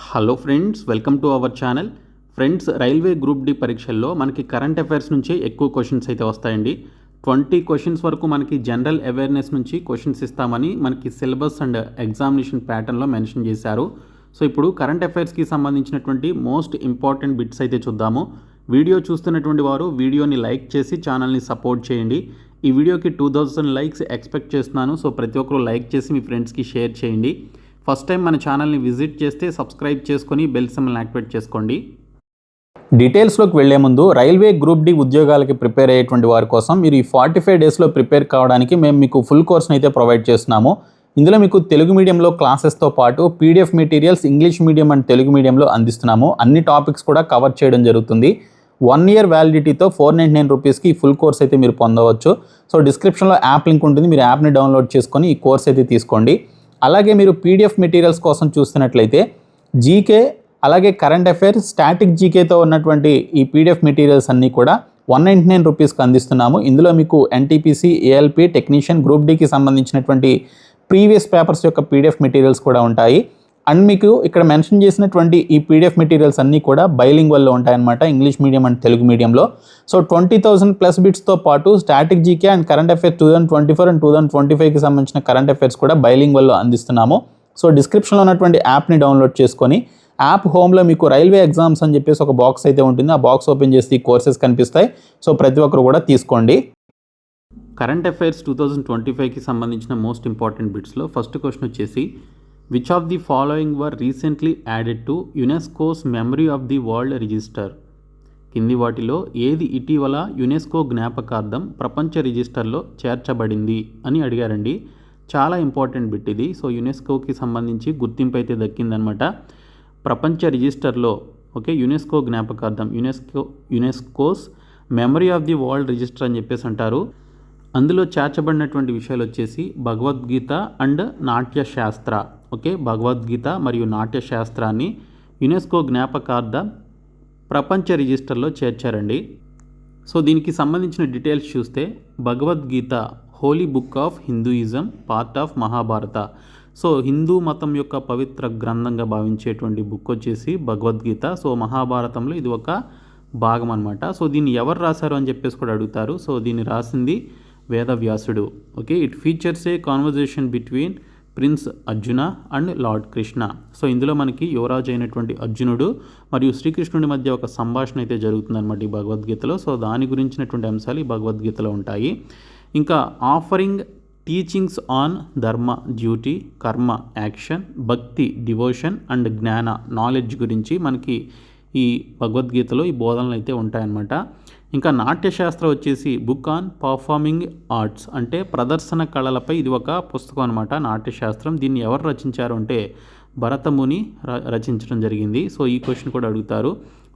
Hello friends, welcome to our channel. Friends, railway group D పరీక్షల్లో మనకి current affairs నుంచే ఎక్కువ క్వశ్చన్స్ అయితే వస్తాయండి. 20 క్వశ్చన్స్ వరకు మనకి జనరల్ అవేర్నెస్ నుంచి క్వశ్చన్స్ ఇస్తామని మనకి సిలబస్ అండ్ ఎగ్జామినేషన్ ప్యాటర్న్లో మెన్షన్ చేశారు. సో ఇప్పుడు కరెంట్ అఫైర్స్కి సంబంధించినటువంటి మోస్ట్ ఇంపార్టెంట్ బిట్స్ అయితే చూద్దాము. వీడియో చూస్తున్నటువంటి వారు వీడియోని లైక్ చేసి ఛానల్ని సపోర్ట్ చేయండి. ఈ వీడియోకి 2000 లైక్స్ ఎక్స్పెక్ట్ చేస్తున్నాను. సో ప్రతి ఒక్కరు లైక్ చేసి మీ ఫ్రెండ్స్కి షేర్ చేయండి. ఫస్ట్ టైం మన ఛానల్ని విజిట్ చేస్తే సబ్స్క్రైబ్ చేసుకొని బెల్ సింబల్ని యాక్టివేట్ చేసుకోండి. డీటెయిల్స్లోకి వెళ్లే ముందు రైల్వే గ్రూప్ డి ఉద్యోగాలకి ప్రిపేర్ అయ్యేటువంటి వారి కోసం మీరు ఈ 45 డేస్లో ప్రిపేర్ కావడానికి మేము మీకు ఫుల్ కోర్స్ని అయితే ప్రొవైడ్ చేస్తున్నాము. ఇందులో మీకు తెలుగు మీడియంలో క్లాసెస్తో పాటు PDF materials English medium and Telugu మీడియంలో అందిస్తున్నాము. అన్ని టాపిక్స్ కూడా కవర్ చేయడం జరుగుతుంది. 1 year వ్యాలిడిటీతో 499 రూపీస్కి ఈ ఫుల్ కోర్స్ అయితే మీరు పొందవచ్చు. సో డిస్క్రిప్షన్లో యాప్ లింక్ ఉంటుంది, మీరు యాప్ని డౌన్లోడ్ చేసుకొని ఈ కోర్స్ అయితే తీసుకోండి. అలాగే మీరు పీడిఎఫ్ మెటీరియల్స్ కోసం చూస్తున్నట్లయితే జీకే అలాగే కరెంట్ అఫైర్స్ స్టాటిక్ జీకేతో ఉన్నటువంటి ఈ పీడిఎఫ్ మెటీరియల్స్ అన్నీ కూడా 199 రూపీస్కి అందిస్తున్నాము. ఇందులో మీకు ఎన్టీపీసీ, ఏఎల్పీ, టెక్నీషియన్, గ్రూప్ డీకి సంబంధించినటువంటి ప్రీవియస్ పేపర్స్ యొక్క పీడిఎఫ్ మెటీరియల్స్ కూడా ఉంటాయి. అండ్ మీకు ఇక్కడ మెన్షన్ చేసినటువంటి ఈ పీడిఎఫ్ మెటీరియల్స్ అన్నీ కూడా బైలింగ్వల్లో ఉంటాయన్నమాట, ఇంగ్లీష్ మీడియం అండ్ తెలుగు మీడియంలో. సో 20,000+ బిట్స్తో పాటు static GK and current affairs 2024 and 2025కి సంబంధించిన కరెంట్ అఫైర్స్ కూడా బైలింగ్వల్లో అందిస్తున్నాము. సో డిస్క్రిప్షన్లో ఉన్నటువంటి యాప్ని డౌన్లోడ్ చేసుకొని యాప్ హోమ్లో మీకు రైల్వే ఎగ్జామ్స్ అని చెప్పేసి ఒక బాక్స్ అయితే ఉంటుంది. ఆ బాక్స్ ఓపెన్ చేసి ఈ కోర్సెస్ కనిపిస్తాయి. సో ప్రతి ఒక్కరు కూడా తీసుకోండి. కరెంట్ అఫైర్స్ 2025కి సంబంధించిన మోస్ట్ ఇంపార్టెంట్ బిట్స్లో ఫస్ట్ క్వశ్చన్ వచ్చేసి, which of the following were recently added to UNESCO's memory of the world register? కింది వాటిలో ఏది ఇటీవల యునెస్కో జ్ఞాపకార్థం ప్రపంచ రిజిస్టర్లో చేర్చబడింది అని అడిగారండి. చాలా ఇంపార్టెంట్ బిట్ ఇది. సో యునెస్కోకి సంబంధించి గుర్తింపు అయితే దక్కిందనమాట ప్రపంచ రిజిస్టర్లో. ఓకే, యునెస్కో జ్ఞాపకార్థం, UNESCO's memory of the world register అని చెప్పేసి అంటారు. అందులో చేర్చబడినటువంటి విషయాలు వచ్చేసి భగవద్గీత అండ్ నాట్యశాస్త్ర. ఓకే, భగవద్గీత మరియు నాట్యశాస్త్రాన్ని యునెస్కో జ్ఞాపకార్థ ప్రపంచ రిజిస్టర్లో చేర్చారండి. సో దీనికి సంబంధించిన డీటెయిల్స్ చూస్తే Bhagavad Gita holy book of Hinduism, part of Mahabharata. So Hindu మతం యొక్క పవిత్ర గ్రంథంగా భావించేటువంటి బుక్ వచ్చేసి భగవద్గీత. సో మహాభారతంలో ఇది ఒక భాగం అనమాట. సో దీన్ని ఎవరు రాశారు అని చెప్పేసి కూడా అడుగుతారు. సో దీన్ని రాసింది వేదవ్యాసుడు. Okay, it features a conversation between prince Arjuna and lord Krishna. So ఇందులో మనకి యువరాజు అయినటువంటి అర్జునుడు మరియు శ్రీకృష్ణుడి మధ్య ఒక సంభాషణ అయితే జరుగుతుందన్నమాట ఈ భగవద్గీతలో. సో దాని గురించినటువంటి అంశాలు ఈ భగవద్గీతలో ఉంటాయి. ఇంకా ఆఫరింగ్ టీచింగ్స్ ఆన్ ధర్మ, డ్యూటీ, కర్మ, యాక్షన్, భక్తి, డివోషన్ అండ్ జ్ఞాన, నాలెడ్జ్ గురించి మనకి ఈ భగవద్గీతలో ఈ బోధనలు అయితే ఉంటాయన్నమాట. ఇంకా నాట్యశాస్త్రం వచ్చేసి బుక్ ఆన్ పర్ఫార్మింగ్ ఆర్ట్స్, అంటే ప్రదర్శన కళలపై ఇది ఒక పుస్తకం అనమాట నాట్యశాస్త్రం. దీన్ని ఎవరు రచించారు అంటే భరతముని రచించడం జరిగింది. సో ఈ క్వశ్చన్ కూడా అడుగుతారు.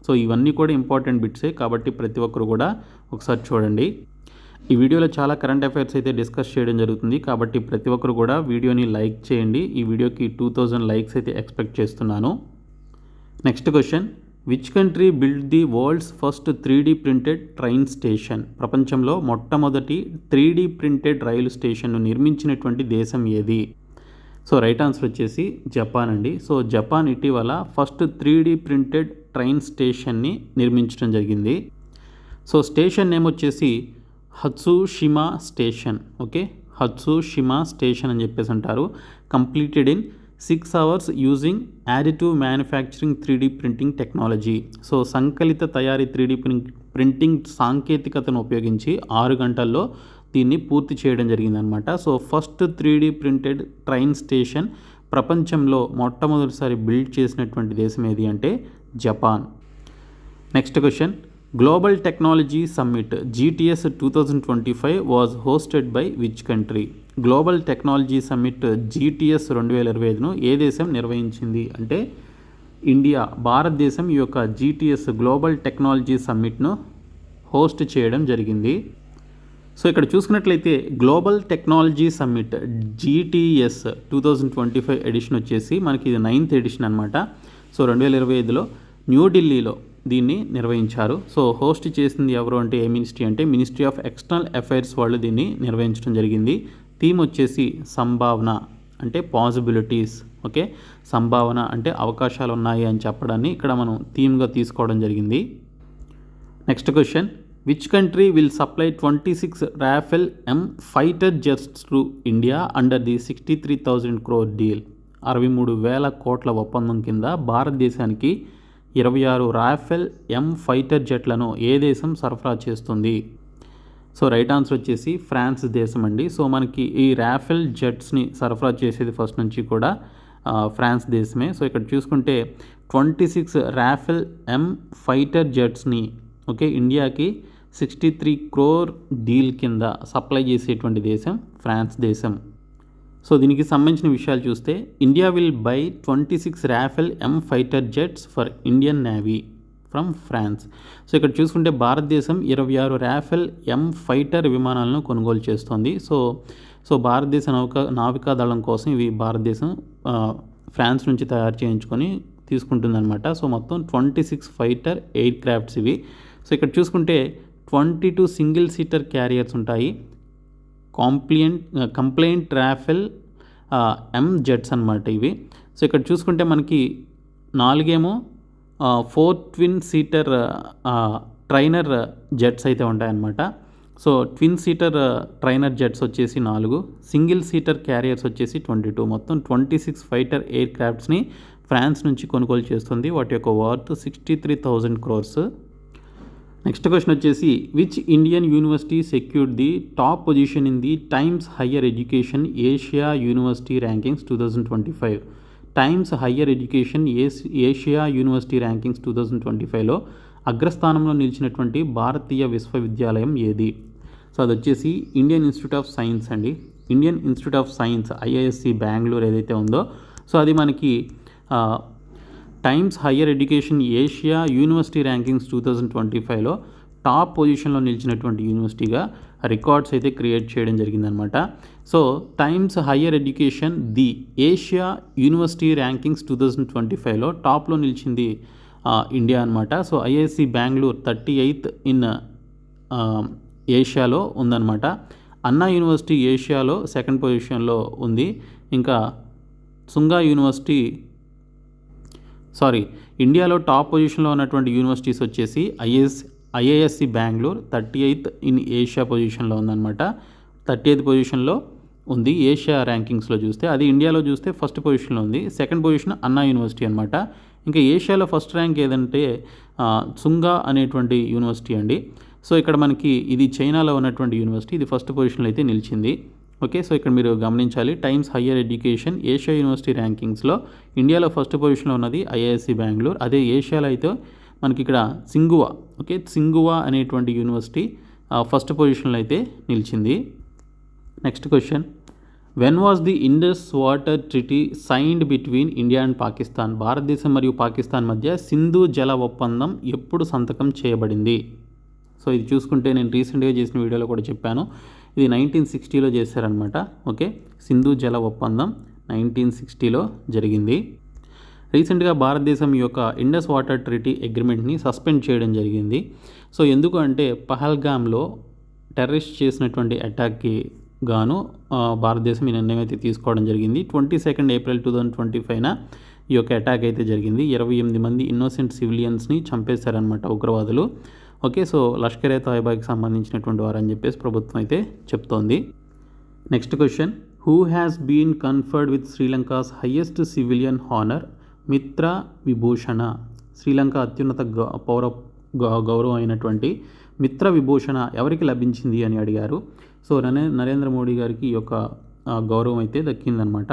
సో ఇవన్నీ కూడా ఇంపార్టెంట్ బిట్సే కాబట్టి ప్రతి ఒక్కరు కూడా ఒకసారి చూడండి. ఈ వీడియోలో చాలా కరెంట్ అఫైర్స్ అయితే డిస్కస్ చేయడం జరుగుతుంది కాబట్టి ప్రతి ఒక్కరు కూడా వీడియోని లైక్ చేయండి. ఈ వీడియోకి 2000 లైక్స్ అయితే ఎక్స్పెక్ట్ చేస్తున్నాను. Next question, which country build the world's first 3D printed train station? ప్రపంచంలో మొట్టమొదటి 3D ప్రింటెడ్ రైలు స్టేషన్ను నిర్మించినటువంటి దేశం ఏది? సో రైట్ ఆన్సర్ వచ్చేసి జపాన్ అండి. సో జపాన్ ఇటీవల ఫస్ట్ 3D ప్రింటెడ్ ట్రైన్ స్టేషన్ని నిర్మించడం జరిగింది. సో స్టేషన్ నేమ్ వచ్చేసి Hatsushima station. Okay, Hatsushima station అని చెప్పేసి అంటారు. Completed in 6 hours using additive manufacturing 3D printing technology. So సంకలిత తయారీ 3D ప్రింటింగ్ సాంకేతికతను ఉపయోగించి 6 గంటల్లో దీన్ని పూర్తి చేయడం జరిగిందనమాట. So first 3D printed train station ప్రపంచంలో మొట్టమొదటిసారి బిల్డ్ చేసినటువంటి దేశం ఏది అంటే Japan. Next question, global technology summit GTS 2025 was hosted by which country? Global technology summit GTS 2025ను ఏ దేశం నిర్వహించింది అంటే ఇండియా, భారతదేశం ఈ యొక్క GTS గ్లోబల్ టెక్నాలజీ సమ్మిట్ను హోస్ట్ చేయడం జరిగింది. సో ఇక్కడ చూసుకున్నట్లయితే global technology summit GTS 2025 edition వచ్చేసి మనకి ఇది 9th ఎడిషన్ అనమాట. సో 2025లో న్యూఢిల్లీలో దీన్ని నిర్వహించారు. సో హోస్ట్ చేసింది ఎవరు అంటే ఏ మినిస్ట్రీ అంటే మినిస్ట్రీ ఆఫ్ ఎక్స్టర్నల్ అఫైర్స్ వాళ్ళు దీన్ని నిర్వహించడం జరిగింది. థీమ్ వచ్చేసి సంభావన అంటే పాసిబిలిటీస్. ఓకే, సంభావన అంటే అవకాశాలు ఉన్నాయి అని చెప్పడాన్ని ఇక్కడ మనం థీమ్గా తీసుకోవడం జరిగింది. Next question, which country will supply 26 Rafale M fighter jets to India under the 63,000 crore deal? 63,000 కోట్ల ఒప్పందం కింద భారతదేశానికి 26 రాఫెల్ ఎం ఫైటర్ జెట్లను ఏ దేశం సరఫరా చేస్తుంది? సో రైట్ ఆన్సర్ వచ్చేసి ఫ్రాన్స్ దేశం అండి. సో మనకి ఈ రాఫెల్ జెట్స్ని సరఫరా చేసేది ఫస్ట్ నుంచి కూడా ఫ్రాన్స్ దేశమే. సో ఇక్కడ చూసుకుంటే 26 రాఫెల్ ఎం ఫైటర్ జెట్స్ని ఓకే ఇండియాకి 63 crore డీల్ కింద సప్లై చేసేటువంటి దేశం ఫ్రాన్స్ దేశం. సో దీనికి సంబంధించిన విషయాలు చూస్తే India will buy 26 Rafale M fighter jets for Indian navy from France. So ఇక్కడ చూసుకుంటే భారతదేశం 26 రాఫెల్ ఎం ఫైటర్ విమానాలను కొనుగోలు చేస్తోంది. సో భారతదేశ నావికాదళం కోసం ఇవి భారతదేశం ఫ్రాన్స్ నుంచి తయారు చేయించుకొని తీసుకుంటుందన్నమాట. సో మొత్తం 26 ఫైటర్ ఎయిర్ క్రాఫ్ట్స్ ఇవి. సో ఇక్కడ చూసుకుంటే 22 సింగిల్ సీటర్ క్యారియర్స్ ఉంటాయి. కంప్లైంట్ రాఫెల్ ఎం జెట్స్ అనమాట ఇవి. సో ఇక్కడ చూసుకుంటే మనకి 4 4 ట్విన్ సీటర్ ట్రైనర్ జెట్స్ అయితే ఉంటాయన్నమాట. So twin seater trainer jets వచ్చేసి 4, సింగిల్ సీటర్ క్యారియర్స్ వచ్చేసి 22, మొత్తం 26 ఫైటర్ ఎయిర్ క్రాఫ్ట్స్ని ఫ్రాన్స్ నుంచి కొనుగోలు చేస్తుంది. వాటి యొక్క వర్త్ 63,000 crores. నెక్స్ట్ క్వశ్చన్ వచ్చేసి, which Indian university secured the top position in the Times Higher Education Asia University Rankings 2025? Times Higher Education Asia University Rankings 2025లో అగ్రస్థానంలో నిలిచినటువంటి భారతీయ విశ్వవిద్యాలయం ఏది? సో అది వచ్చేసి ఇండియన్ ఇన్స్టిట్యూట్ ఆఫ్ సైన్స్ అండి. Indian Institute of Science IISc Bengaluru ఏదైతే ఉందో సో అది మనకి Times Higher Education Asia University Rankings 2025లో టాప్ పొజిషన్లో నిలిచినటువంటి యూనివర్సిటీగా రికార్డ్స్ అయితే క్రియేట్ చేయడం జరిగిందనమాట. So Times Higher Education the Asia University Rankings 2025లో టాప్లో నిలిచింది ఇండియా అనమాట. So IISc Bengaluru 38th in ఏషియాలో ఉందన్నమాట. అన్నా యూనివర్సిటీ ఏషియాలో సెకండ్ పొజిషన్లో ఉంది. ఇంకా సుంగా యూనివర్సిటీ ఇండియాలో టాప్ పొజిషన్లో ఉన్నటువంటి యూనివర్సిటీస్ వచ్చేసి IISc Bengaluru 38th in Asia పొజిషన్లో ఉందన్నమాట. 38th పొజిషన్లో ఉంది ఏషియా ర్యాంకింగ్స్లో చూస్తే. అది ఇండియాలో చూస్తే ఫస్ట్ పొజిషన్లో ఉంది. సెకండ్ పొజిషన్ అన్నా యూనివర్సిటీ అనమాట. ఇంకా ఏషియాలో ఫస్ట్ ర్యాంక్ ఏదంటే సుంగా అనేటువంటి యూనివర్సిటీ అండి. సో ఇక్కడ మనకి ఇది చైనాలో ఉన్నటువంటి యూనివర్సిటీ, ఇది ఫస్ట్ పొజిషన్లో అయితే నిలిచింది. ఓకే, సో ఇక్కడ మీరు గమనించాలి, Times Higher Education Asia University ర్యాంకింగ్స్లో ఇండియాలో ఫస్ట్ పొజిషన్లో ఉన్నది IISc బెంగళూరు. అదే ఏషియాలో అయితే మనకి ఇక్కడ సింగువా అనేటువంటి యూనివర్సిటీ ఫస్ట్ పొజిషన్లో అయితే నిలిచింది. Next question, when was the Indus water treaty signed between India and Pakistan? భారతదేశం మరియు పాకిస్తాన్ మధ్య సింధు జల ఒప్పందం ఎప్పుడు సంతకం చేయబడింది? సో ఇది చూసుకుంటే నేను రీసెంట్గా చేసిన వీడియోలో కూడా చెప్పాను, ఇది 1960లో చేశారనమాట. ఓకే, సింధు జల ఒప్పందం 1960లో జరిగింది. రీసెంట్గా భారతదేశం ఈ యొక్క ఇండస్ వాటర్ ట్రీటీ అగ్రిమెంట్ని సస్పెండ్ చేయడం జరిగింది. సో ఎందుకు అంటే పహల్గామ్లో టెర్రరిస్ట్ చేసినటువంటి అటాక్కి గాను భారతదేశం ఈ నిర్ణయం అయితే తీసుకోవడం జరిగింది. 22 ఏప్రిల్ 2025న ఈ యొక్క అటాక్ అయితే జరిగింది. 28 మంది ఇన్నోసెంట్ సివిలియన్స్ని చంపేశారనమాట ఉగ్రవాదులు. ఓకే, సో లష్కర్ ఏ తోయిబాకి సంబంధించినటువంటి వారు అని చెప్పేసి ప్రభుత్వం అయితే చెప్తోంది. Next question, who has been conferred with Sri Lanka's highest civilian honour Mitra Vibhushana? Sri Lanka అత్యున్నత పౌర గౌరవం అయినటువంటి మిత్ర విభూషణ ఎవరికి లభించింది అని అడిగారు. సో నరేంద్ర మోడీ గారికి ఈ యొక్క గౌరవం అయితే దక్కిందనమాట.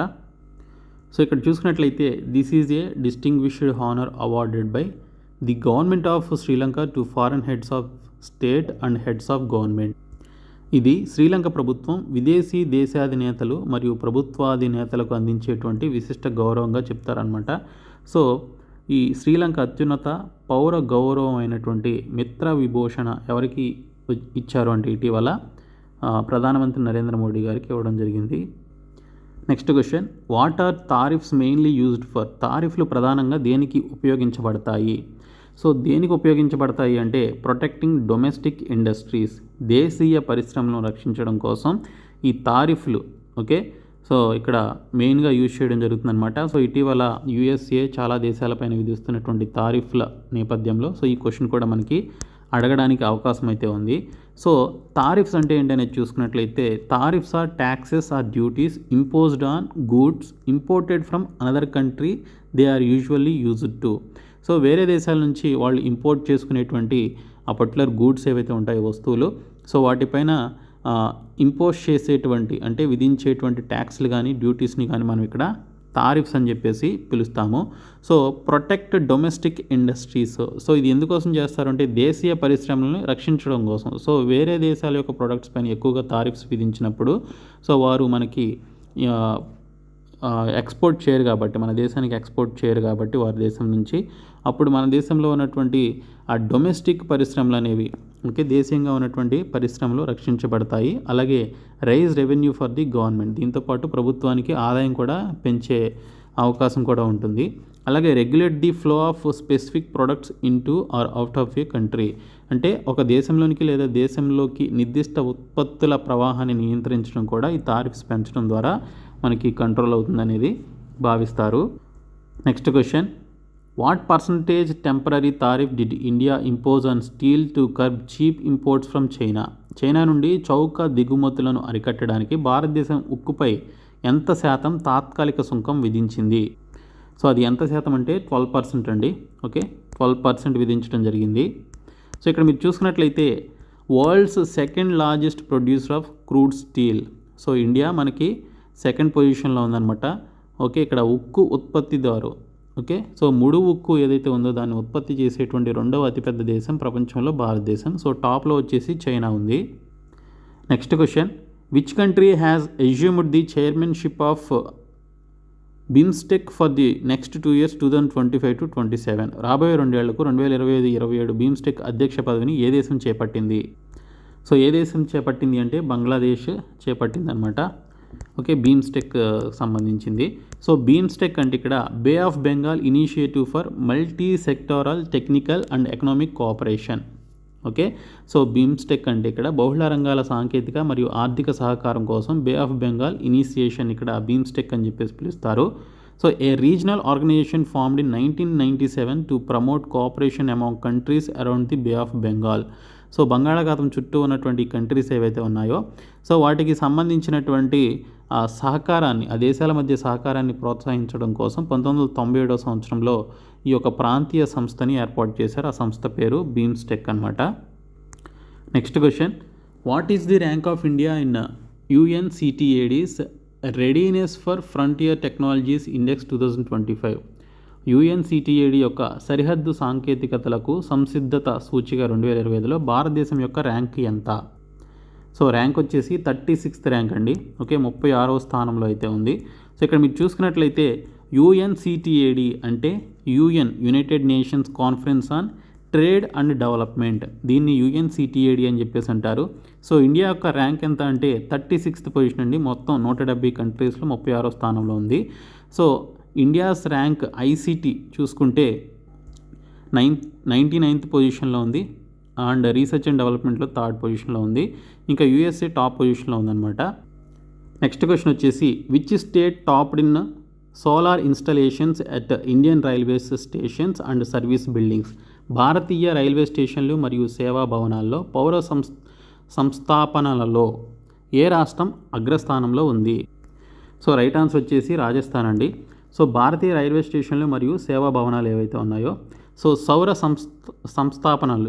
సో ఇక్కడ చూసుకున్నట్లయితే this is a distinguished honour awarded by the government of Sri Lanka to foreign heads of state and heads of government. ఇది శ్రీలంక ప్రభుత్వం విదేశీ దేశాధినేతలు మరియు ప్రభుత్వాధినేతలకు అందించేటువంటి విశిష్ట గౌరవంగా చెప్తారనమాట. సో ఈ శ్రీలంక అత్యున్నత పౌర గౌరవం అయినటువంటి మిత్ర విభూషణ ఎవరికి ఇచ్చారు అంటే ఇటీవల ప్రధానమంత్రి నరేంద్ర మోడీ గారికి ఇవ్వడం జరిగింది. Next question, what are tariffs mainly used for? తారిఫ్లు ప్రధానంగా దేనికి ఉపయోగించబడతాయి? సో దేనికి ఉపయోగించబడతాయి అంటే ప్రొటెక్టింగ్ డొమెస్టిక్ ఇండస్ట్రీస్, దేశీయ పరిశ్రమలను రక్షించడం కోసం ఈ తారిఫ్లు. ఓకే, సో ఇక్కడ మెయిన్గా యూజ్ చేయడం జరుగుతుందన్నమాట. సో ఇటీవల యూఎస్ఏ చాలా దేశాలపైన విధిస్తున్నటువంటి తారీఫ్ల నేపథ్యంలో సో ఈ క్వశ్చన్ కూడా మనకి అడగడానికి అవకాశం అయితే ఉంది. సో తారిఫ్స్ అంటే ఏంటనేది చూసుకున్నట్లయితే tariffs are taxes or duties imposed on goods imported from another country they are usually used to. So వేరే దేశాల నుంచి వాళ్ళు ఇంపోర్ట్ చేసుకునేటువంటి ఆ పర్టికులర్ గూడ్స్ ఏవైతే ఉంటాయో వస్తువులు, సో వాటిపైన ఇంపోజ్ చేసేటువంటి అంటే విధించేటువంటి ట్యాక్స్లు కానీ డ్యూటీస్ని కానీ మనం ఇక్కడ తారిఫ్స్ అని చెప్పేసి పిలుస్తాము. So protect domestic industries, so ఇది ఎందుకోసం చేస్తారంటే దేశీయ పరిశ్రమలను రక్షించడం కోసం. సో వేరే దేశాల యొక్క ప్రొడక్ట్స్ పైన ఎక్కువగా తారిఫ్స్ విధించినప్పుడు సో వారు మనకి ఎక్స్పోర్ట్ చేయరు కాబట్టి, మన దేశానికి ఎక్స్పోర్ట్ చేయరు కాబట్టి వారి దేశం నుంచి, అప్పుడు మన దేశంలో ఉన్నటువంటి ఆ డొమెస్టిక్ పరిశ్రమలు అనేవి దేశీయంగా ఉన్నటువంటి పరిశ్రమలు రక్షించబడతాయి. అలాగే raise revenue for the government, దీంతోపాటు ప్రభుత్వానికి ఆదాయం కూడా పెంచే అవకాశం కూడా ఉంటుంది. అలాగే regulate the flow of specific products into or out of a country, అంటే ఒక దేశంలోనికి లేదా దేశంలోకి నిర్దిష్ట ఉత్పత్తుల ప్రవాహాన్ని నియంత్రించడం కూడా ఈ తారిఫ్స్ పెంచడం ద్వారా మనకి కంట్రోల్ అవుతుందనేది భావిస్తారు. Next question, what percentage temporary tariff did India impose on steel to curb cheap imports from China? China నుండి చౌక దిగుమతులను అరికట్టడానికి భారతదేశం ఉక్కుపై ఎంత శాతం తాత్కాలిక సుంకం విధించింది? సో అది ఎంత శాతం అంటే 12% అండి. 12% విధించడం జరిగింది. సో ఇక్కడ మీరు చూసుకున్నట్లయితే world's second largest producer of crude steel, so India మనకి సెకండ్ పొజిషన్లో ఉందన్నమాట. ఇక్కడ ఉక్కు ఉత్పత్తిదారు. సో ముడు ఉక్కు ఏదైతే ఉందో దాన్ని ఉత్పత్తి చేసేటువంటి రెండవ అతిపెద్ద దేశం ప్రపంచంలో భారతదేశం. సో టాప్లో వచ్చేసి చైనా ఉంది. Next question, which country has assumed the chairmanship of BIMSTEC for the next 2 years 2025 to 27? రాబోయే 2 ఏళ్లకు 2025-27 బిమ్స్టెక్ అధ్యక్ష పదవిని ఏ దేశం చేపట్టింది? సో ఏ దేశం చేపట్టింది అంటే బంగ్లాదేశ్ చేపట్టింది అనమాట. బీమ్స్టెక్ సంబంధించింది. సో బీమ్స్టెక్ అంటే ఇక్కడ Bay of Bengal initiative for multi sectoral technical and economic cooperation. So BIMSTEC అంటే ఇక్కడ బహుళ రంగాల సాంకేతిక మరియు ఆర్థిక సహకారం కోసం బే ఆఫ్ బెంగాల్ ఇనిషియేషన్ ఇక్కడ బీమ్స్టెక్ అని చెప్పేసి పిలుస్తారు. So a regional organization formed in 1997 to promote cooperation among countries around the Bay of Bengal. So బంగాళాఖాతం చుట్టూ ఉన్నటువంటి కంట్రీస్ ఏవైతే ఉన్నాయో సో వాటికి సంబంధించినటువంటి సహకారాన్ని, ఆ దేశాల మధ్య సహకారాన్ని ప్రోత్సహించడం కోసం 1997 సంవత్సరంలో ఈ యొక్క ప్రాంతీయ సంస్థని ఏర్పాటు చేశారు. ఆ సంస్థ పేరు బీమ్స్టెక్ అనమాట. Next question, what is the rank of India in UNCTAD's readiness for frontier technologies index 2025? UNCTAD యొక్క సరిహద్దు సాంకేతికతలకు సంసిద్ధత సూచిక 2025లో భారతదేశం యొక్క ర్యాంక్ ఎంత? సో ర్యాంక్ వచ్చేసి 36th ర్యాంక్ అండి. 36వ స్థానంలో అయితే ఉంది. సో ఇక్కడ మీరు చూసుకున్నట్లయితే UNCTAD అంటే United nations conference on trade and development, దీన్ని UNCTAD అని చెప్పేసి అంటారు. సో ఇండియా యొక్క ర్యాంక్ ఎంత అంటే 36th పొజిషన్ అండి. మొత్తం 170 కంట్రీస్లో 36వ స్థానంలో ఉంది. సో ఇండియాస్ ర్యాంక్ ICT చూసుకుంటే 99th పొజిషన్లో ఉంది. అండ్ రీసెర్చ్ అండ్ డెవలప్మెంట్లో 3rd పొజిషన్లో ఉంది. ఇంకా USA టాప్ పొజిషన్లో ఉందన్నమాట. నెక్స్ట్ క్వశ్చన్ వచ్చేసి, which state topped in solar installations at Indian railways stations and service buildings? Bharatiya railway స్టేషన్లు మరియు సేవా భవనాల్లో పౌర సంస్థాపనలలో ఏ రాష్ట్రం అగ్రస్థానంలో ఉంది? సో రైట్ ఆన్సర్ వచ్చేసి రాజస్థాన్ అండి. సో భారతీయ రైల్వే స్టేషన్లు మరియు సేవా భవనాలు ఏవైతే ఉన్నాయో సో సౌర సంస్థాపనలు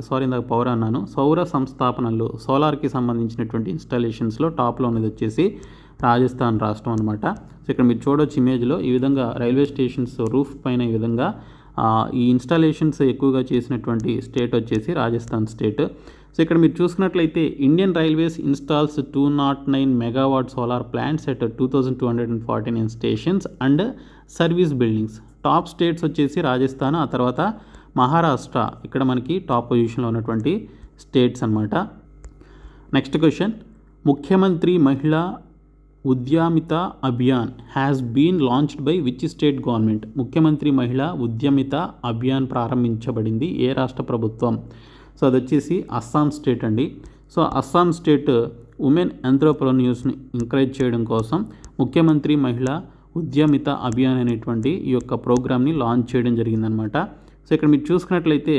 సౌర సంస్థాపనలు సోలార్కి సంబంధించినటువంటి ఇన్స్టాలేషన్స్లో టాప్లో ఉన్నది వచ్చేసి రాజస్థాన్ రాష్ట్రం అనమాట. సో ఇక్కడ మీరు చూడవచ్చు ఇమేజ్లో ఈ విధంగా రైల్వే స్టేషన్స్ రూఫ్ పైన ఈ విధంగా ఈ ఇన్స్టాలేషన్స్ ఎక్కువగా చేసినటువంటి స్టేట్ వచ్చేసి రాజస్థాన్ స్టేట్. సో ఇక్కడ మీరు చూసుకున్నట్లయితే Indian railways installs 209 megawatt solar plants at 2249 stations and service buildings. Top states వచ్చేసి రాజస్థాన్, ఆ తర్వాత మహారాష్ట్ర ఇక్కడ మనకి టాప్ పొజిషన్లో ఉన్నటువంటి స్టేట్స్ అన్నమాట. Next question, Mukhyamantri Mahila Udyamita Abhiyan has been launched by which state government? Mukhyamantri Mahila Udyamita Abhiyan ప్రారంభించబడింది ఏ రాష్ట్ర ప్రభుత్వం? సో అది వచ్చేసి అస్సాం స్టేట్ అండి. సో అస్సాం స్టేట్ ఉమెన్ ఎంట్రప్రెన్యూర్స్ని ఎంకరేజ్ చేయడం కోసం ముఖ్యమంత్రి మహిళా ఉద్యమిత అభియాన్ అనేటువంటి ఈ యొక్క ప్రోగ్రామ్ని లాంచ్ చేయడం జరిగిందనమాట. సో ఇక్కడ మీరు చూసుకున్నట్లయితే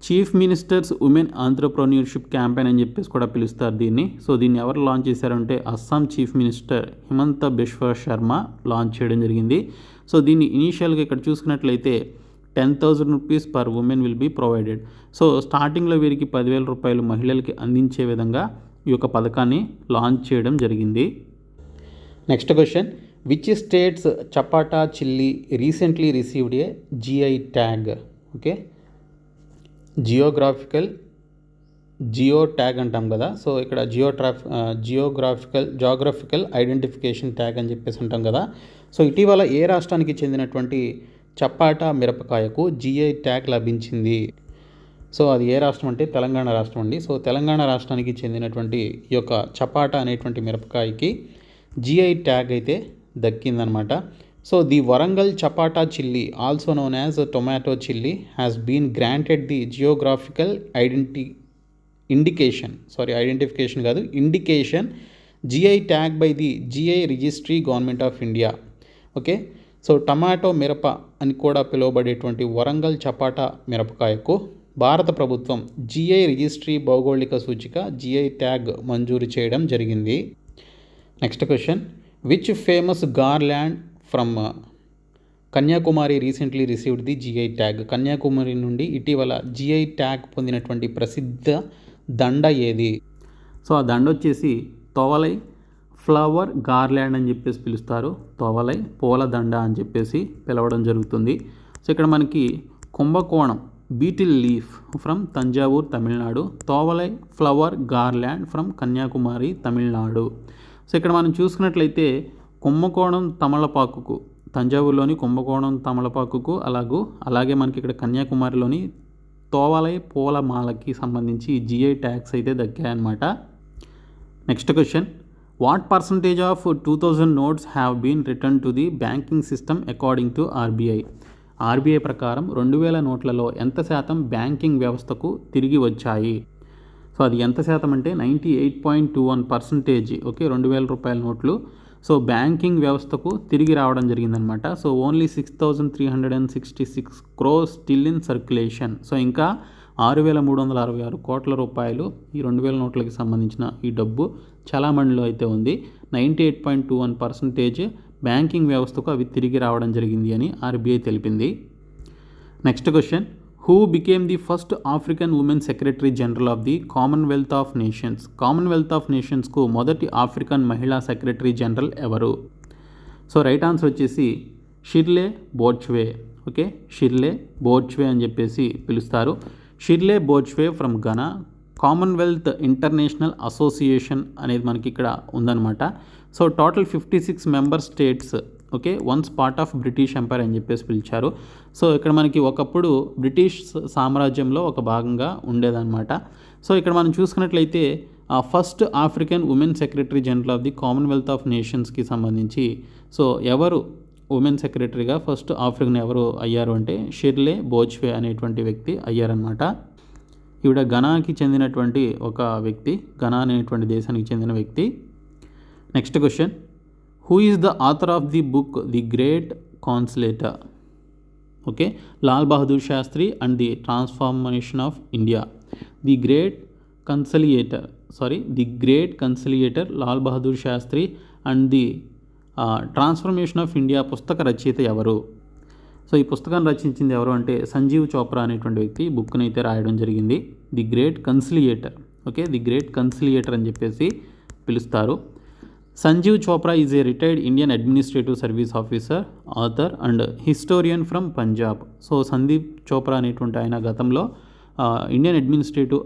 chief ministers women entrepreneurship campaign అని చెప్పేసి కూడా పిలుస్తారు దీన్ని. సో దీన్ని ఎవరు లాంచ్ చేశారంటే Assam chief minister Himanta Biswa Sarma launch చేయడం జరిగింది. సో దీన్ని ఇనీషియల్గా ఇక్కడ చూసుకున్నట్లయితే 10,000 rupees per women will be provided. So స్టార్టింగ్లో వీరికి 10,000 రూపాయలు మహిళలకి అందించే విధంగా ఈ యొక్క పథకాన్ని లాంచ్ చేయడం జరిగింది. Next question, which states చపాటా chilli recently received a GI tag? Okay, geo tag అంటాం కదా. సో ఇక్కడ జియోగ్రాఫికల్ ఐడెంటిఫికేషన్ ట్యాగ్ అని చెప్పేసి అంటాం కదా. సో ఇటీవల ఏ రాష్ట్రానికి చెందినటువంటి చపాటా మిరపకాయకు జిఐ ట్యాగ్ లభించింది? సో అది ఏ రాష్ట్రం అంటే తెలంగాణ రాష్ట్రం అండి. సో తెలంగాణ రాష్ట్రానికి చెందినటువంటి ఈ యొక్క చపాటా అనేటువంటి మిరపకాయకి జిఐ ట్యాగ్ అయితే దక్కిందనమాట. So the Warangal Chapata chilli also known as tomato chilli has been granted the geographical indication GI tag by the GI registry government of India. Okay, so tomato మిరప అని కూడా పిలువబడేటువంటి వరంగల్ చపాటా మిరపకాయకు భారత ప్రభుత్వం జిఐ రిజిస్ట్రీ భౌగోళిక సూచిక జిఐ ట్యాగ్ మంజూరు చేయడం జరిగింది. Next question, which famous garland from Kanyakumari recently received the GI tag? Kanyakumari నుండి ఇటీవల జిఐ ట్యాగ్ పొందినటువంటి ప్రసిద్ధ దండ ఏది? సో ఆ దండ వచ్చేసి తోవలై ఫ్లవర్ గార్లాండ్ అని చెప్పేసి పిలుస్తారు. తోవలై పూల దండ అని చెప్పేసి పిలవడం జరుగుతుంది. సో ఇక్కడ మనకి Kumbakonam betel leaf from Thanjavur Tamil Nadu, Thovalai flower garland from Kanyakumari Tamil Nadu. So ఇక్కడ మనం చూసుకున్నట్లయితే కుంభకోణం తమలపాకుకు, తంజావూరులోని కుంభకోణం తమలపాకుకు అలాగే మనకి ఇక్కడ కన్యాకుమారిలోని తోవలై పూలమాలకి సంబంధించి జిఐ ట్యాగ్స్ అయితే దక్కాయన్నమాట. Next question, what percentage of 2000 notes have been return to the banking system according to RBI? RBI ప్రకారం 2000 నోట్లలో ఎంత శాతం బ్యాంకింగ్ వ్యవస్థకు తిరిగి వచ్చాయి? సో అది ఎంత శాతం అంటే 98.21%. ఓకే, 2000 రూపాయల నోట్లు సో బ్యాంకింగ్ వ్యవస్థకు తిరిగి రావడం జరిగిందనమాట. So only 6,366 crores still in circulation. So ఇంకా 6,366 కోట్ల రూపాయలు ఈ 2000 నోట్లకి సంబంధించిన ఈ డబ్బు చలామణిలో అయితే ఉంది. 98.21% బ్యాంకింగ్ వ్యవస్థకు అవి తిరిగి రావడం జరిగింది అని ఆర్బీఐ తెలిపింది. Next question, who became the first African women secretary general of the Commonwealth of Nations? Commonwealth of నేషన్స్కు మొదటి ఆఫ్రికన్ మహిళా సెక్రటరీ జనరల్ ఎవరు? సో రైట్ ఆన్సర్ వచ్చేసి Shirley Botchwey. Okay, Shirley Botchwey అని చెప్పేసి పిలుస్తారు. Shirley Botchwey from Ghana. Commonwealth International Association అనేది మనకి ఇక్కడ ఉందన్నమాట. So total 56 member states. Okay, once part of British Empire అని చెప్పేసి పిలిచారు. సో ఇక్కడ మనకి ఒకప్పుడు బ్రిటిష్ సామ్రాజ్యంలో ఒక భాగంగా ఉండేదన్నమాట. సో ఇక్కడ మనం చూసుకున్నట్లయితే first African women secretary general of the Commonwealth of నేషన్స్కి సంబంధించి సో ఎవరు ఉమెన్ సెక్రటరీగా ఫస్ట్ ఆఫ్రికన్ ఎవరు అయ్యారు అంటే షిర్లే బోర్చ్వే అనేటువంటి వ్యక్తి అయ్యారనమాట. ఈవిడ ఘనాకి చెందినటువంటి ఒక వ్యక్తి, ఘనా అనేటువంటి దేశానికి చెందిన వ్యక్తి. Next question, who is the author of the book the great conciliator? Okay, Lal Bahadur Shastri and the transformation of India. The great conciliator Lal Bahadur Shastri and the transformation of India పుస్తక రచయిత ఎవరు? సో ఈ పుస్తకాన్ని రచించింది ఎవరు అంటే సంజీవ్ చోప్రా అనేటువంటి వ్యక్తి బుక్ని అయితే రాయడం జరిగింది. The great conciliator. Okay, the great conciliator అని చెప్పేసి పిలుస్తారు. Sanjeev Chopra is a retired Indian administrative service officer, author and historian from Punjab. So Sandeep Chopra అనేటువంటి ఆయన గతంలో ఇండియన్ అడ్మినిస్ట్రేటివ్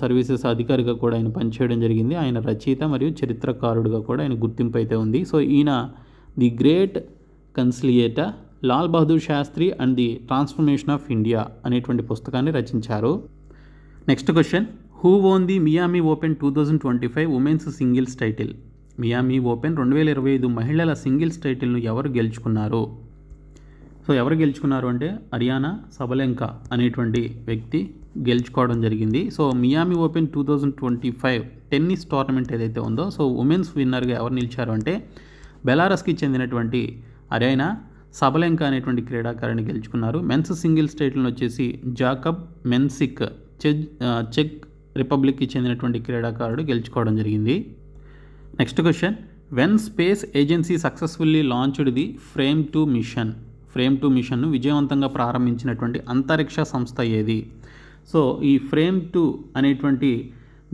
సర్వీసెస్ అధికారిగా కూడా ఆయన పనిచేయడం జరిగింది. ఆయన రచయిత మరియు చరిత్రకారుడిగా కూడా ఆయన గుర్తింపు అయితే ఉంది. సో ఈయన the great conciliator Lal Bahadur Shastri and the transformation of India అనేటువంటి పుస్తకాన్ని రచించారు. Next question, who won the Miami Open 2025 women's singles title? Miami Open 2025 మహిళల సింగిల్స్ టైటిల్ను ఎవరు గెలుచుకున్నారు? సో ఎవరు గెలుచుకున్నారు అంటే అరియానా సబలెంకా అనేటువంటి వ్యక్తి గెలుచుకోవడం జరిగింది. So Miami Open 2025 tennis tournament ఏదైతే ఉందో సో ఉమెన్స్ విన్నర్గా ఎవరు నిలిచారు అంటే బెలారస్కి చెందినటువంటి అరైనా సబలెంకా అనేటువంటి క్రీడాకారిణి గెలుచుకున్నారు. మెన్స్ సింగిల్ స్టేట్లను వచ్చేసి జాకబ్ మెన్సిక్ చెక్ రిపబ్లిక్కి చెందినటువంటి క్రీడాకారుడు గెలుచుకోవడం జరిగింది. Next question, when space agency successfully launched the Fram 2 mission. Fram 2 మిషన్ను విజయవంతంగా ప్రారంభించినటువంటి అంతరిక్ష సంస్థ ఏది? సో ఈ ఫ్రేమ్ 2 అనేటువంటి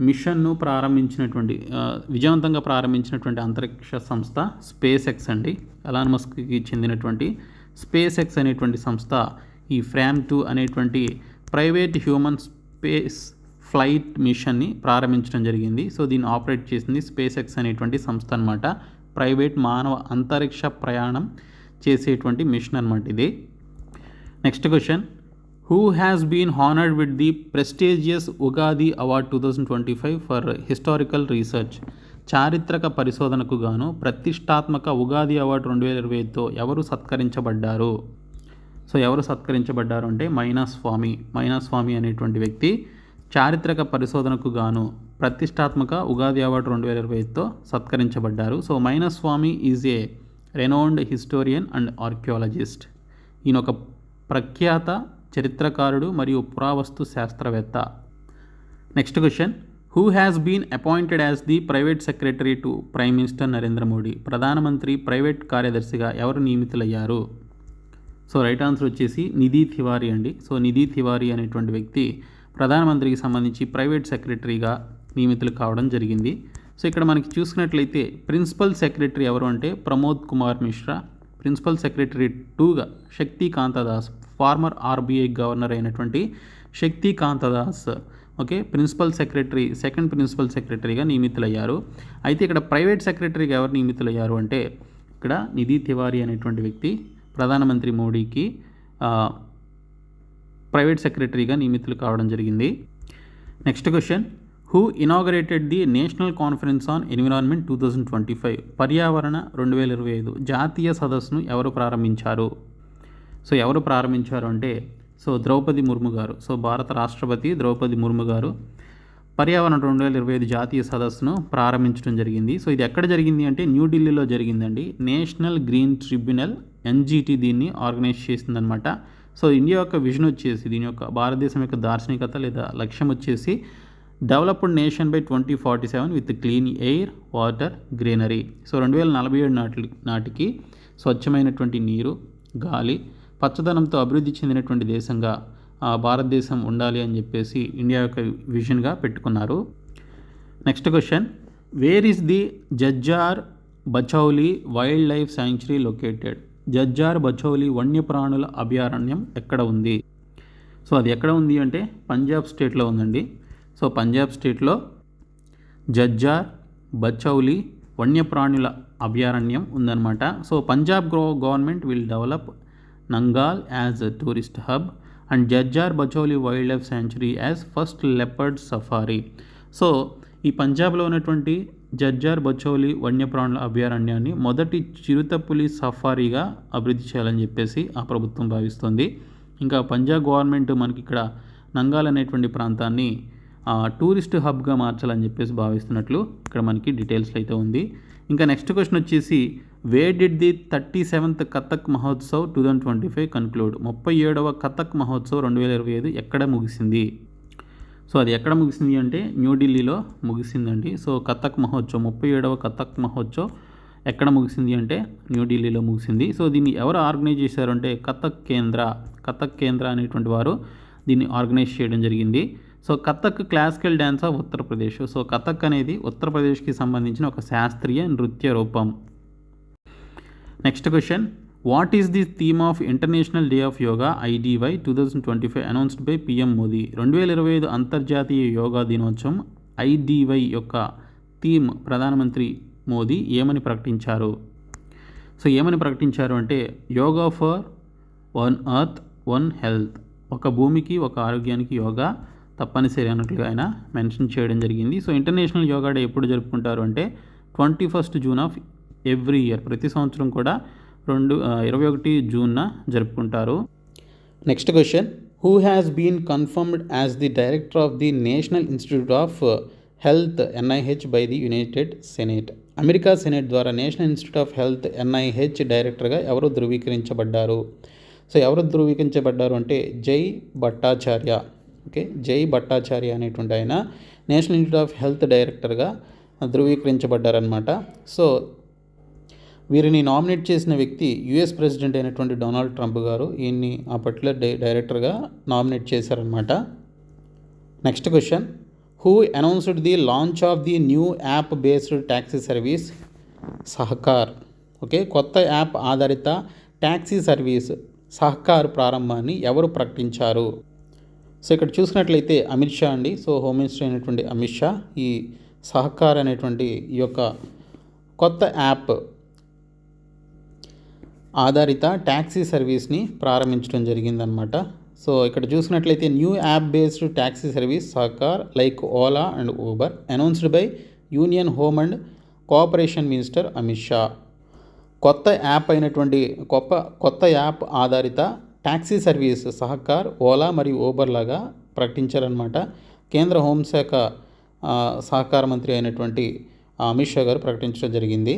మిషన్ను విజయవంతంగా ప్రారంభించినటువంటి అంతరిక్ష సంస్థ స్పేస్ ఎక్స్ అండి. ఎలాన్ మస్క్కి చెందినటువంటి స్పేస్ ఎక్స్ అనేటువంటి సంస్థ ఈ ఫ్రేమ్ 2 అనేటువంటి ప్రైవేట్ హ్యూమన్ స్పేస్ ఫ్లైట్ మిషన్ని ప్రారంభించడం జరిగింది. సో దీన్ని ఆపరేట్ చేసింది స్పేస్ ఎక్స్ అనేటువంటి సంస్థ అనమాట. ప్రైవేట్ మానవ అంతరిక్ష ప్రయాణం చేసేటువంటి మిషన్ అనమాట ఇది. Next question, who has been honoured with the prestigious Ugadi award 2025 for historical research. చారిత్రక పరిశోధనకు గాను ప్రతిష్టాత్మక ఉగాది అవార్డు 2025తో ఎవరు సత్కరించబడ్డారు? సో ఎవరు సత్కరించబడ్డారు అంటే మైనాస్వామి అనేటువంటి వ్యక్తి చారిత్రక పరిశోధనకు గాను ప్రతిష్టాత్మక ఉగాది అవార్డు 2025తో సత్కరించబడ్డారు. So Mynaswamy is a renowned historian and archaeologist. ఈయన ఒక ప్రఖ్యాత చరిత్రకారుడు మరియు పురావస్తు శాస్త్రవేత్త. Next question, who has been appointed as the private secretary to prime minister Narendra Modi. ప్రధానమంత్రి ప్రైవేట్ కార్యదర్శిగా ఎవరు నియమితులయ్యారు? సో రైట్ ఆన్సర్ వచ్చేసి నిధి తివారీ అండి. సో నిధి తివారీ అనేటువంటి వ్యక్తి ప్రధానమంత్రికి సంబంధించి ప్రైవేట్ సెక్రటరీగా నియమితులు కావడం జరిగింది. సో ఇక్కడ మనకి చూసుకున్నట్లయితే ప్రిన్సిపల్ సెక్రటరీ ఎవరు అంటే ప్రమోద్ కుమార్ మిశ్రా. ప్రిన్సిపల్ సెక్రటరీ 2గా శక్తి కాంతదాస్, ఫార్మర్ ఆర్బీఐ గవర్నర్ అయినటువంటి శక్తి కాంతదాస్ సెకండ్ ప్రిన్సిపల్ సెక్రటరీగా నియమితులయ్యారు. అయితే ఇక్కడ ప్రైవేట్ సెక్రటరీగా ఎవరు నియమితులయ్యారు అంటే ఇక్కడ నిధి తివారీ అనేటువంటి వ్యక్తి ప్రధానమంత్రి మోడీకి ప్రైవేట్ సెక్రటరీగా నియమితులు కావడం జరిగింది. Next question, who inaugurated the national conference on environment 2025. పర్యావరణ 2025 జాతీయ సదస్సును ఎవరు ప్రారంభించారు? సో ఎవరు ప్రారంభించారు అంటే ద్రౌపది ముర్ము గారు. సో భారత రాష్ట్రపతి ద్రౌపది ముర్ము గారు పర్యావరణ 2025 జాతీయ సదస్సును ప్రారంభించడం జరిగింది. సో ఇది ఎక్కడ జరిగింది అంటే న్యూఢిల్లీలో జరిగిందండి. నేషనల్ గ్రీన్ ట్రిబ్యునల్ ఎన్జిటి దీన్ని ఆర్గనైజ్ చేసిందనమాట. సో ఇండియా యొక్క విజన్ వచ్చేసి దీని యొక్క భారతదేశం యొక్క దార్శనికత లేదా లక్ష్యం వచ్చేసి developed nation by 2047 with clean air, water, greenery. So 2047 నాటికి స్వచ్ఛమైనటువంటి నీరు, గాలి, పచ్చదనంతో అభివృద్ధి చెందినటువంటి దేశంగా భారతదేశం ఉండాలి అని చెప్పేసి ఇండియా యొక్క విజన్గా పెట్టుకున్నారు. Next question, where is the Jhajjar Bachauli wildlife sanctuary located. Jhajjar Bachauli వన్యప్రాణుల అభయారణ్యం ఎక్కడ ఉంది? సో అది ఎక్కడ ఉంది అంటే పంజాబ్ స్టేట్లో ఉందండి. సో పంజాబ్ స్టేట్లో జజ్జార్ బచౌలి వన్యప్రాణుల అభయారణ్యం ఉందన్నమాట. So Punjab government will develop Nangal as a tourist hub and Jhajjar Bachauli wildlife sanctuary as first leopard safari. So ఈ పంజాబ్లో ఉన్నటువంటి జజ్జార్ బచౌలి వన్యప్రాణుల అభయారణ్యాన్ని మొదటి చిరుతపులి సఫారీగా అభివృద్ధి చేయాలని చెప్పేసి ఆ ప్రభుత్వం భావిస్తుంది. ఇంకా పంజాబ్ గవర్నమెంట్ మనకి ఇక్కడ నంగాల్ అనేటువంటి ప్రాంతాన్ని టూరిస్ట్ హబ్గా మార్చాలని చెప్పేసి భావిస్తున్నట్లు ఇక్కడ మనకి డీటెయిల్స్లో అయితే ఉంది. ఇంకా నెక్స్ట్ క్వశ్చన్ వచ్చేసి, where did the 37th Kathak Mahotsav 2025 conclude. 37వ కథక్ మహోత్సవ్ 2025 ఎక్కడ ముగిసింది? సో అది ఎక్కడ ముగిసింది అంటే న్యూఢిల్లీలో ముగిసిందండి. సో కథక్ మహోత్సవ్ 37వ కథక్ మహోత్సవ్ ఎక్కడ ముగిసింది అంటే న్యూఢిల్లీలో ముగిసింది. సో దీన్ని ఎవరు ఆర్గనైజ్ చేశారు అంటే కథక్ కేంద్ర అనేటువంటి వారు దీన్ని ఆర్గనైజ్ చేయడం జరిగింది. So Kathak classical dance of Uttar Pradesh. So Kathak అనేది ఉత్తరప్రదేశ్కి సంబంధించిన ఒక శాస్త్రీయ నృత్య రూపం. Next question, what is the theme of international day of yoga IDY 2025 announced by PM Modi. 2025 అంతర్జాతీయ యోగా దినోత్సవం IDY యొక్క థీమ్ ప్రధానమంత్రి మోదీ ఏమని ప్రకటించారు? సో ఏమని ప్రకటించారు అంటే yoga for one earth one health. ఒక భూమికి ఒక ఆరోగ్యానికి యోగా తప్పనిసరి అన్నట్లుగా ఆయన మెన్షన్ చేయడం జరిగింది. సో ఇంటర్నేషనల్ యోగా డే ఎప్పుడు జరుపుకుంటారు అంటే 21st June of every year. ప్రతి సంవత్సరం కూడా 21 జూన్న జరుపుకుంటారు. Next question, who has been confirmed as the director of the National Institute of Health NIH by the United Senate. America senate ద్వారా National Institute of Health NIH డైరెక్టర్గా ఎవరు ధృవీకరించబడ్డారు? So ఎవరు ధృవీకరించబడ్డారు అంటే జై భట్టాచార్య. ఓకే, జై భట్టాచార్య అనేటువంటి ఆయన నేషనల్ ఇన్స్టిట్యూట్ ఆఫ్ హెల్త్ డైరెక్టర్గా ధృవీకరించబడ్డారనమాట. సో వీరిని నామినేట్ చేసిన వ్యక్తి US ప్రెసిడెంట్ అయినటువంటి డొనాల్డ్ ట్రంప్ గారు ఈయన్ని ఆ పర్టికులర్ డైరెక్టర్గా నామినేట్ చేశారనమాట. Next question, who announced the launch of the new app based taxi service Sahakar? Okay, కొత్త యాప్ ఆధారిత ట్యాక్సీ సర్వీస్ సహకార్ ప్రారంభాన్ని ఎవరు ప్రకటించారు? సో ఇక్కడ చూసినట్లయితే అమిత్ షా అండి. సో హోమ్ మినిస్టర్ అయినటువంటి అమిత్ షా ఈ సహకార్ అనేటువంటి ఈ యొక్క కొత్త యాప్ ఆధారిత ట్యాక్సీ సర్వీస్ని ప్రారంభించడం జరిగిందనమాట. సో ఇక్కడ చూసినట్లయితే new app based taxi service Sahakar like Ola and Uber announced by union home and cooperation minister Amit Shah. కొత్త యాప్ అయినటువంటి కొత్త యాప్ ఆధారిత ట్యాక్సీ సర్వీస్ సహకార్, ఓలా మరియు ఊబర్ లాగా ప్రకటించారనమాట. కేంద్ర హోంశాఖ సహకార మంత్రి అయినటువంటి అమిత్ షా గారు ప్రకటించడం జరిగింది.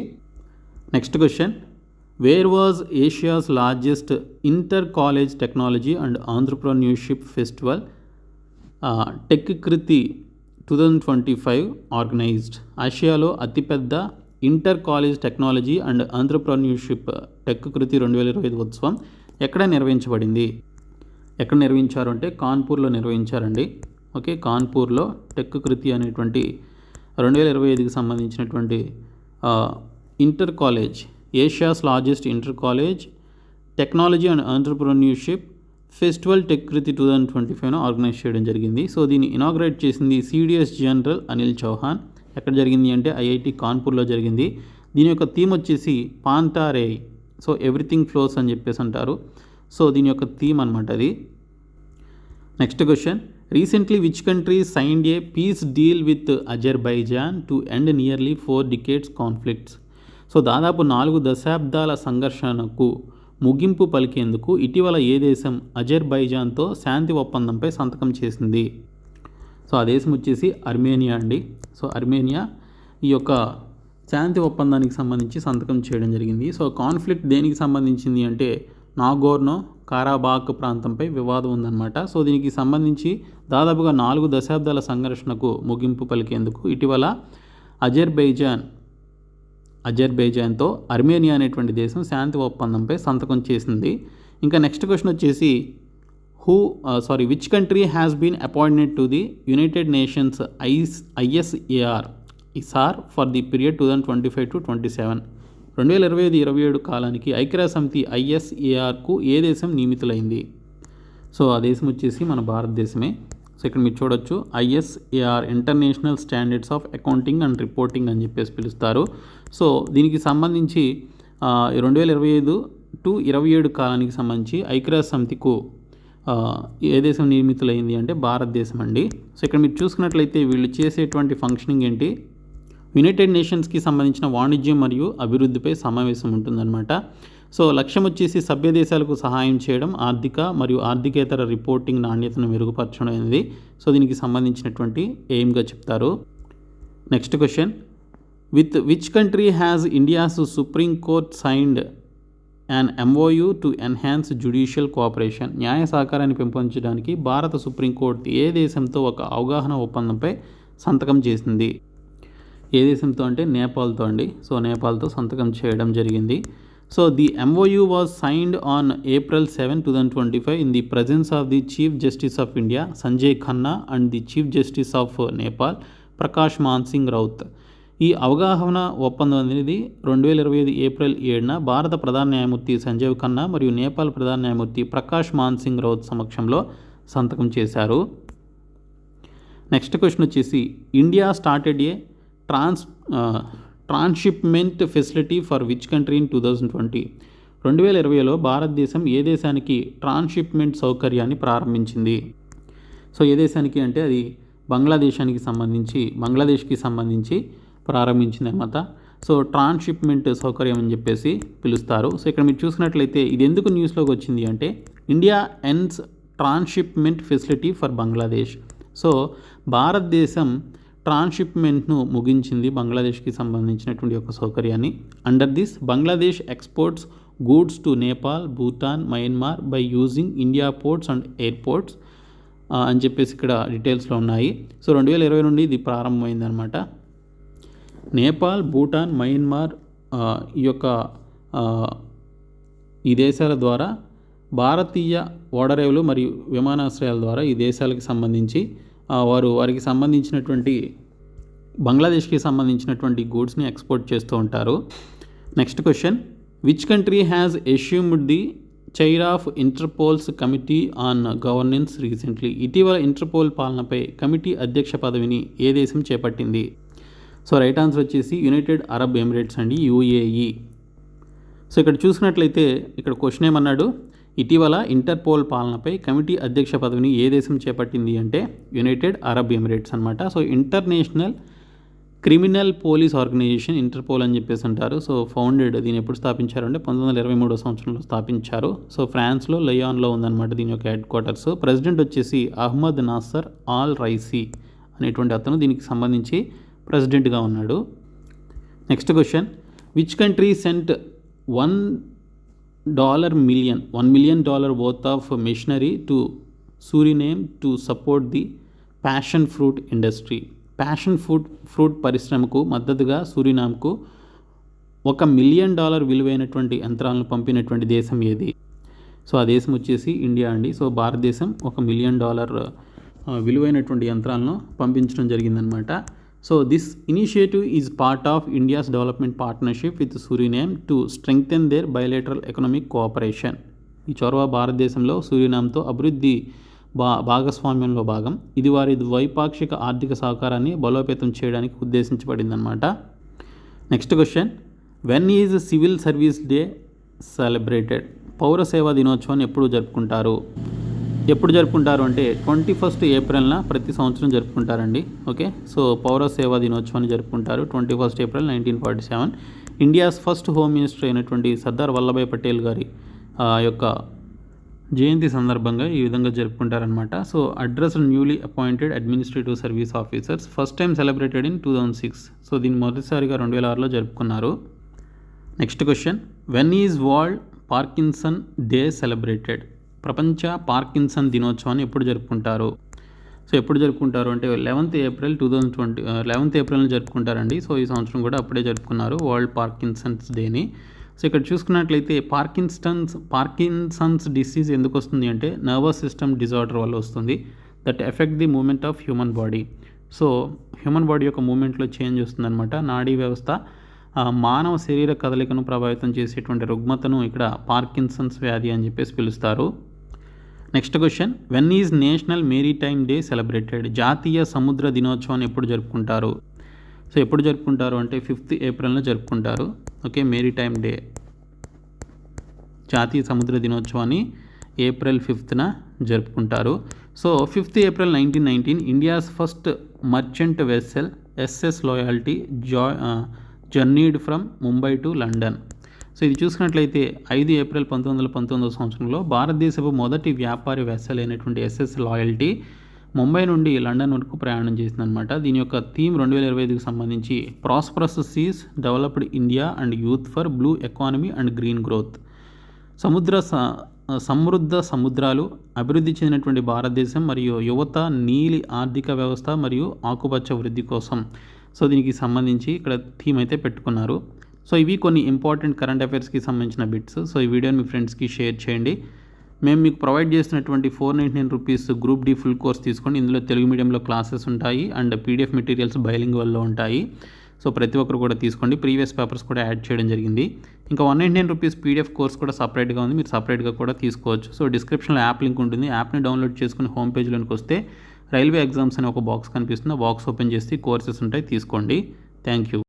Next question, where was Asia's largest inter college technology and entrepreneurship festival tech Kriti 2025 organised? ఆసియాలో అతిపెద్ద inter college technology and entrepreneurship tech Kriti 2025 ఉత్సవం ఎక్కడ నిర్వహించబడింది? ఎక్కడ నిర్వహించారు అంటే కాన్పూర్లో నిర్వహించారండి. ఓకే, కాన్పూర్లో టెక్ కృతి అనేటువంటి 2025కి సంబంధించినటువంటి inter college, Asia's largest inter college technology and entrepreneurship festival tech Kriti 2025 organise చేయడం జరిగింది. సో దీన్ని ఇనాగ్రేట్ చేసింది CDS జనరల్ అనిల్ చౌహాన్. ఎక్కడ జరిగింది అంటే IIT కాన్పూర్లో జరిగింది. దీని యొక్క థీమ్ వచ్చేసి పాంటారే, సో ఎవ్రీథింగ్ ఫ్లోస్ అని చెప్పేసి అంటారు. సో దీని యొక్క థీమ్ అనమాట అది. Next question, recently which country signed a piece deal with Azerbaijan to end nearly 4 decades conflicts? So దాదాపు 4 దశాబ్దాల సంఘర్షణకు ముగింపు పలికేందుకు ఇటీవల ఏ దేశం అజర్బైజాన్తో శాంతి ఒప్పందంపై సంతకం చేసింది? సో ఆ దేశం వచ్చేసి అర్మేనియా అండి. సో అర్మేనియా ఈ యొక్క శాంతి ఒప్పందానికి సంబంధించి సంతకం చేయడం జరిగింది. సో కాన్ఫ్లిక్ట్ దేనికి సంబంధించింది అంటే నాగోర్నో కారాబాక్ ప్రాంతంపై వివాదం ఉందన్నమాట. సో దీనికి సంబంధించి దాదాపుగా 4 దశాబ్దాల సంఘర్షణకు ముగింపు పలికేందుకు ఇటీవల అజర్బైజాన్తో అర్మేనియా అనేటువంటి దేశం శాంతి ఒప్పందంపై సంతకం చేసింది. ఇంకా నెక్స్ట్ క్వశ్చన్ వచ్చేసి which country has been appointed to the United Nations ISAR for the period 2025 to 27? 2025-27 కాలానికి ఐక్యరాజ్య సమితి ISARకు ఏ దేశం నియమితులైంది? సో ఆ దేశం వచ్చేసి మన భారతదేశమే. సో ఇక్కడ మీరు చూడొచ్చు ISAR international standards of accounting and reporting అని చెప్పేసి పిలుస్తారు. సో దీనికి సంబంధించి 2025 to 27 కాలానికి సంబంధించి ఐక్యరాజ్య సమితికు ఏ దేశం నియమితులైంది అంటే భారతదేశం అండి. సో ఇక్కడ మీరు చూసుకున్నట్లయితే వీళ్ళు చేసేటువంటి ఫంక్షనింగ్ ఏంటి, యునైటెడ్ నేషన్స్కి సంబంధించిన వాణిజ్యం మరియు అభివృద్ధిపై సమావేశం ఉంటుందన్నమాట. సో లక్ష్యం వచ్చేసి సభ్య దేశాలకు సహాయం చేయడం, ఆర్థిక మరియు ఆర్థికేతర రిపోర్టింగ్ నాణ్యతను మెరుగుపరచడం అనేది సో దీనికి సంబంధించినటువంటి ఎయిమ్గా చెప్తారు. Next question, with which country has India's supreme court signed an MOU to enhance judicial cooperation? న్యాయ సహకారాన్ని పెంపొందించడానికి భారత సుప్రీంకోర్టు ఏ దేశంతో ఒక అవగాహన ఒప్పందంపై సంతకం చేసింది? ఏ దేశంతో అంటే నేపాల్తో అండి. సో నేపాల్తో సంతకం చేయడం జరిగింది. So the MOU was signed on April 7, 2025 in the presence of the chief justice of India Sanjay Khanna and the chief justice of Nepal Prakash Man Singh Raut. ఈ అవగాహన ఒప్పందం అనేది 2025 April 7న భారత ప్రధాన న్యాయమూర్తి సంజీవ్ ఖన్నా మరియు నేపాల్ ప్రధాన న్యాయమూర్తి ప్రకాష్ మాన్సింగ్ రౌత్ సమక్షంలో సంతకం చేశారు. నెక్స్ట్ క్వశ్చన్ వచ్చేసి, India started a transshipment facility for which country in 2020? 2020లో భారతదేశం ఏ దేశానికి ట్రాన్స్షిప్మెంట్ సౌకర్యాన్ని ప్రారంభించింది? సో ఏ దేశానికి అంటే అది బంగ్లాదేశ్కి సంబంధించి ప్రారంభించింది అన్నమాట. సో ట్రాన్స్షిప్మెంట్ సౌకర్యం అని చెప్పేసి పిలుస్తారు. సో ఇక్కడ మీరు చూసినట్లయితే ఇది ఎందుకు న్యూస్లోకి వచ్చింది అంటే India ends transshipment facility for Bangladesh. So భారతదేశం ట్రాన్స్షిప్మెంట్ను ముగించింది బంగ్లాదేశ్కి సంబంధించినటువంటి ఒక సౌకర్యాన్ని. Under this Bangladesh exports goods to Nepal, Bhutan, Myanmar by using India ports and airports అని చెప్పేసి ఇక్కడ డీటెయిల్స్లో ఉన్నాయి. సో 2020 నుండి ఇది ప్రారంభమైందనమాట. నేపాల్, భూటాన్, మయన్మార్ ఈ దేశాల ద్వారా భారతీయ ఓడరేవులు మరియు విమానాశ్రయాల ద్వారా ఈ దేశాలకు సంబంధించి వారికి సంబంధించినటువంటి బంగ్లాదేశ్కి సంబంధించినటువంటి గూడ్స్ని ఎక్స్పోర్ట్ చేస్తూ ఉంటారు. Next question, which country has assumed the chair of Interpol's committee on governance recently? ఇటీవల ఇంటర్పోల్ పాలనపై కమిటీ అధ్యక్ష పదవిని ఏ దేశం చేపట్టింది? సో రైట్ ఆన్సర్ వచ్చేసి యునైటెడ్ అరబ్ ఎమిరేట్స్ అండి, UAE. సో ఇక్కడ చూసినట్లయితే ఇక్కడ క్వశ్చన్ ఏమన్నాడు, ఇటీవల ఇంటర్పోల్ పాలనపై కమిటీ అధ్యక్ష పదవిని ఏ దేశం చేపట్టింది అంటే యునైటెడ్ అరబ్ ఎమిరేట్స్ అనమాట. So international criminal police organisation, Interpol అని చెప్పేసి అంటారు. సో ఫౌండెడ్, దీన్ని ఎప్పుడు స్థాపించారు అంటే 1923 సంవత్సరంలో స్థాపించారు. సో ఫ్రాన్స్లో లయాన్లో ఉందన్నమాట దీని యొక్క హెడ్ క్వార్టర్స్. ప్రెసిడెంట్ వచ్చేసి అహ్మద్ నాసర్ ఆల్ రైసీ అనేటువంటి అతను దీనికి సంబంధించి ప్రెసిడెంట్గా ఉన్నాడు. Next question, which country sent $1 million worth of machinery to Suriname to support the passion fruit industry? Passion fruit పరిశ్రమకు మద్దతుగా సూరినామ్కు $1 million విలువైనటువంటి యంత్రాలను పంపినటువంటి దేశం ఏది? సో ఆ దేశం వచ్చేసి ఇండియా అండి. సో భారతదేశం $1 million విలువైనటువంటి యంత్రాలను పంపించడం జరిగిందనమాట. So this initiative is part of India's development partnership with Suriname to strengthen their bilateral economic cooperation. ఈ చొరవ భారతదేశంలో సూరినామ్తో అభివృద్ధి భాగస్వామ్యంలో భాగం. ఇది వారి ద్వైపాక్షిక ఆర్థిక సహకారాన్ని బలోపేతం చేయడానికి ఉద్దేశించబడిందనమాట. Next question, when is civil service day celebrated? పౌర సేవా దినోత్సవాన్ని ఎప్పుడు జరుపుకుంటారు అంటే 21 ఏప్రిల్న ప్రతి సంవత్సరం జరుపుకుంటారండి. ఓకే, సో పౌర సేవా దినోత్సవాన్ని జరుపుకుంటారు 21 April 1947. India's first home minister అయినటువంటి సర్దార్ వల్లభాయ్ పటేల్ గారి యొక్క జయంతి సందర్భంగా ఈ విధంగా జరుపుకుంటారనమాట. So address newly appointed administrative service officers, first time celebrated in 2006. So దీన్ని మొదటిసారిగా 2006లో జరుపుకున్నారు. Next question, when is World Parkinson Day celebrated? ప్రపంచ పార్కిన్సన్ దినోత్సవాన్ని ఎప్పుడు జరుపుకుంటారు? సో ఎప్పుడు జరుపుకుంటారు అంటే 11th ఏప్రిల్ 2020 జరుపుకుంటారండి. సో ఈ సంవత్సరం కూడా అప్పుడే జరుపుకున్నారు వరల్డ్ పార్కిన్సన్స్ డేని. సో ఇక్కడ చూసుకున్నట్లయితే పార్కిన్సన్స్ డిసీజ్ ఎందుకు వస్తుంది అంటే నర్వస్ సిస్టమ్ డిజార్డర్ వల్ల వస్తుంది, that effect the movement of human body. So human body యొక్క మూమెంట్లో చేంజ్ వస్తుందన్నమాట. నాడీ వ్యవస్థ, మానవ శరీర కదలికను ప్రభావితం చేసేటువంటి రుగ్మతను ఇక్కడ పార్కిన్సన్స్ వ్యాధి అని చెప్పేసి పిలుస్తారు. Next question, when is national maritime day celebrated? జాతీయ సముద్ర దినోత్సవాన్ని ఎప్పుడు జరుపుకుంటారు? సో ఎప్పుడు జరుపుకుంటారు అంటే 5th ఏప్రిల్న జరుపుకుంటారు. ఓకే, మేరీటైమ్ డే, జాతీయ సముద్ర దినోత్సవాన్ని ఏప్రిల్ 5th జరుపుకుంటారు. So 5th April 1919 India's first merchant vessel SS loyalty journeyed from Mumbai to London. So ఇది చూసుకున్నట్లయితే 5 ఏప్రిల్ 1919 సంవత్సరంలో భారతదేశపు మొదటి వ్యాపారి వెసెల్ అయినటువంటి SS లాయల్టీ ముంబై నుండి లండన్ వరకు ప్రయాణం చేసిందనమాట. దీని యొక్క థీమ్ 2025కి సంబంధించి prosperous seas, developed India and youth for blue economy and green growth. సమృద్ధ సముద్రాలు, అభివృద్ధి చెందినటువంటి భారతదేశం మరియు యువత, నీలి ఆర్థిక వ్యవస్థ మరియు ఆకుపచ్చ వృద్ధి కోసం. సో దీనికి సంబంధించి ఇక్కడ థీమ్ అయితే పెట్టుకున్నారు. సో ఇవి కొన్ని ఇంపార్టెంట్ కరెంట్ అఫైర్స్కి సంబంధించిన బిట్స్. సో ఈ వీడియోని మీ ఫ్రెండ్స్కి షేర్ చేయండి. మేము మీకు ప్రొవైడ్ చేసినటువంటి 499 rupees group D full course తీసుకోండి. ఇందులో తెలుగు మీడియంలో క్లాసెస్ ఉంటాయి అండ్ PDF మెటీరియల్స్ బైలింగ్వల్లో ఉంటాయి. సో ప్రతి ఒక్కరు కూడా తీసుకోండి. ప్రీవియస్ పేపర్స్ కూడా యాడ్ చేయడం జరిగింది. ఇంకా 199 రూపీస్ PDF కోర్స్ కూడా సపరేట్గా ఉంది, మీరు సపరేట్గా కూడా తీసుకోవచ్చు. సో డిస్క్రిప్షన్లో యాప్ లింక్ ఉంటుంది. యాప్ని డౌన్లోడ్ చేసుకుని హోమ్ పేజ్లోనికి వస్తే రైల్వే ఎగ్జామ్స్ అనే ఒక బాక్స్ కనిపిస్తుంది. ఆ బాక్స్ ఓపెన్ చేసి కోర్సెస్ ఉంటాయి, తీసుకోండి. Thank you.